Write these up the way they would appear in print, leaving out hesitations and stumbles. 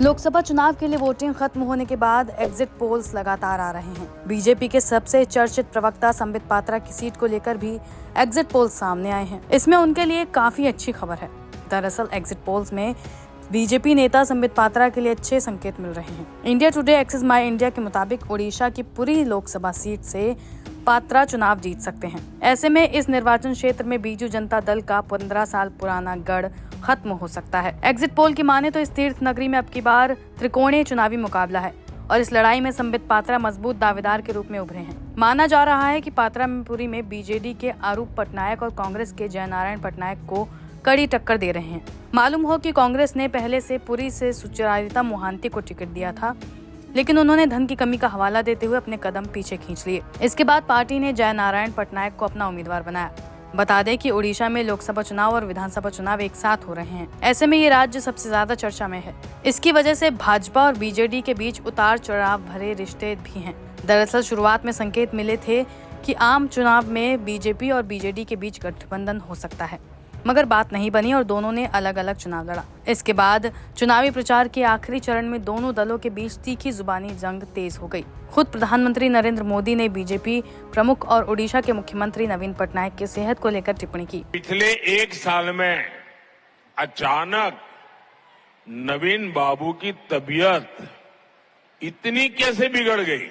लोकसभा चुनाव के लिए वोटिंग खत्म होने के बाद एग्जिट पोल्स लगातार आ रहे हैं। बीजेपी के सबसे चर्चित प्रवक्ता संबित पात्रा की सीट को लेकर भी एग्जिट पोल्स सामने आए हैं। इसमें उनके लिए काफी अच्छी खबर है। दरअसल एग्जिट पोल्स में बीजेपी नेता संबित पात्रा के लिए अच्छे संकेत मिल रहे हैं। इंडिया टुडे एक्सिस माई इंडिया के मुताबिक ओडिशा की पूरी लोकसभा सीट से पात्रा चुनाव जीत सकते हैं। ऐसे में इस निर्वाचन क्षेत्र में बीजू जनता दल का 15 साल पुराना गढ़ खत्म हो सकता है। एग्जिट पोल की माने तो इस तीर्थ नगरी में अब की बार त्रिकोणीय चुनावी मुकाबला है और इस लड़ाई में संबित पात्रा मजबूत दावेदार के रूप में उभरे हैं। माना जा रहा है कि पात्रापुरी में बीजेडी के आरूप पटनायक और कांग्रेस के जयनारायण पटनायक को कड़ी टक्कर दे रहे हैं। मालूम हो कि कांग्रेस ने पहले से पुरी से सुचरिता मोहांती को टिकट दिया था, लेकिन उन्होंने धन की कमी का हवाला देते हुए अपने कदम पीछे खींच लिए। इसके बाद पार्टी ने जयनारायण पटनायक को अपना उम्मीदवार बनाया। बता दें कि ओडिशा में लोकसभा चुनाव और विधानसभा चुनाव एक साथ हो रहे हैं। ऐसे में ये राज्य सबसे ज्यादा चर्चा में है। इसकी वजह से भाजपा और बीजेडी के बीच उतार चढ़ाव भरे रिश्ते भी हैं। दरअसल शुरुआत में संकेत मिले थे कि आम चुनाव में बीजेपी और बीजेडी के बीच गठबंधन हो सकता है, मगर बात नहीं बनी और दोनों ने अलग अलग चुनाव लड़ा। इसके बाद चुनावी प्रचार के आखिरी चरण में दोनों दलों के बीच तीखी जुबानी जंग तेज हो गई। खुद प्रधानमंत्री नरेंद्र मोदी ने बीजेपी प्रमुख और ओडिशा के मुख्यमंत्री नवीन पटनायक की सेहत को लेकर टिप्पणी की। पिछले एक साल में अचानक नवीन बाबू की तबीयत इतनी कैसे बिगड़ गई?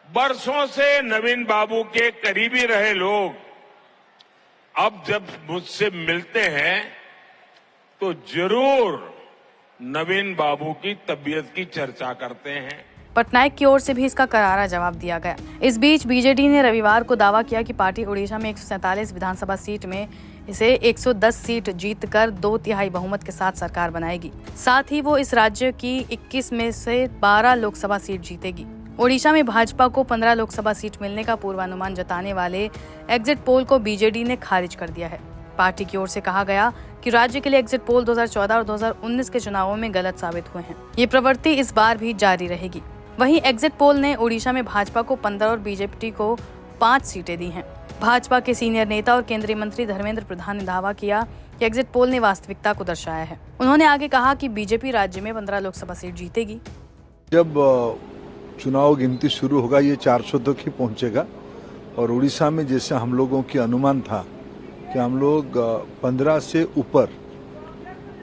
बरसों से नवीन बाबू के करीबी रहे लोग अब जब मुझसे मिलते हैं तो जरूर नवीन बाबू की तबीयत की चर्चा करते हैं। पटनायक की ओर से भी इसका करारा जवाब दिया गया। इस बीच बीजेडी ने रविवार को दावा किया कि पार्टी ओडिशा में 147 विधानसभा सीट में इसे 110 सीट जीतकर 2/3 बहुमत के साथ सरकार बनाएगी। साथ ही वो इस राज्य की 21 में से 12 लोकसभा सीट जीतेगी। ओडिशा में भाजपा को 15 लोकसभा सीट मिलने का पूर्वानुमान जताने वाले एग्जिट पोल को बीजेडी ने खारिज कर दिया है। पार्टी की ओर से कहा गया कि राज्य के लिए एग्जिट पोल 2014 और 2019 के चुनावों में गलत साबित हुए हैं। ये प्रवृत्ति इस बार भी जारी रहेगी। वहीं एग्जिट पोल ने ओडिशा में भाजपा को 15 और बीजेपी को 5 सीटें दी हैं। भाजपा के सीनियर नेता और केंद्रीय मंत्री धर्मेंद्र प्रधान ने दावा किया कि एग्जिट पोल ने वास्तविकता को दर्शाया है। उन्होंने आगे कहा कि बीजेपी राज्य में 15 लोकसभा सीट जीतेगी। जब चुनाव गिनती शुरू होगा ये 400 तक ही पहुंचेगा और उड़ीसा में जैसे हम लोगों की अनुमान था कि हम लोग 15 से ऊपर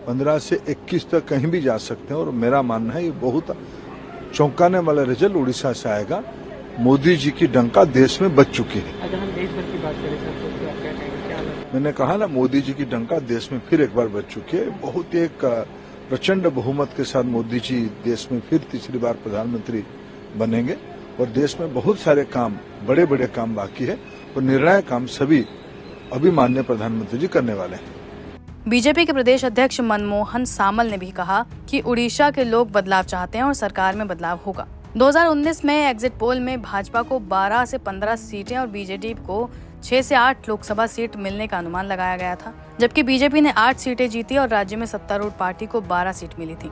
15 से 21 तक कहीं भी जा सकते हैं और मेरा मानना है ये बहुत चौंकाने वाला रिजल्ट उड़ीसा से आएगा। मोदी जी की डंका देश में बज चुकी है। अगर हम देश भर की बात करें सर तो आप क्या कहेंगे? क्या मैंने कहा ना, मोदी जी की डंका देश में फिर एक बार बज चुकी है। बहुत एक प्रचंड बहुमत के साथ मोदी जी देश में फिर तीसरी बार प्रधानमंत्री बनेंगे और देश में बहुत सारे काम, बड़े बड़े काम बाकी है और निर्णायक काम सभी अभी माननीय प्रधानमंत्री जी करने वाले हैं। बीजेपी के प्रदेश अध्यक्ष मनमोहन सामल ने भी कहा कि उड़ीसा के लोग बदलाव चाहते हैं और सरकार में बदलाव होगा। 2019 में एग्जिट पोल में भाजपा को 12 से 15 सीटें और बीजेडी को 6 से 8 लोकसभा सीट मिलने का अनुमान लगाया गया था, जबकि बीजेपी ने 8 सीटें जीती और राज्य में सत्तारूढ़ पार्टी को 12 सीट मिली थी।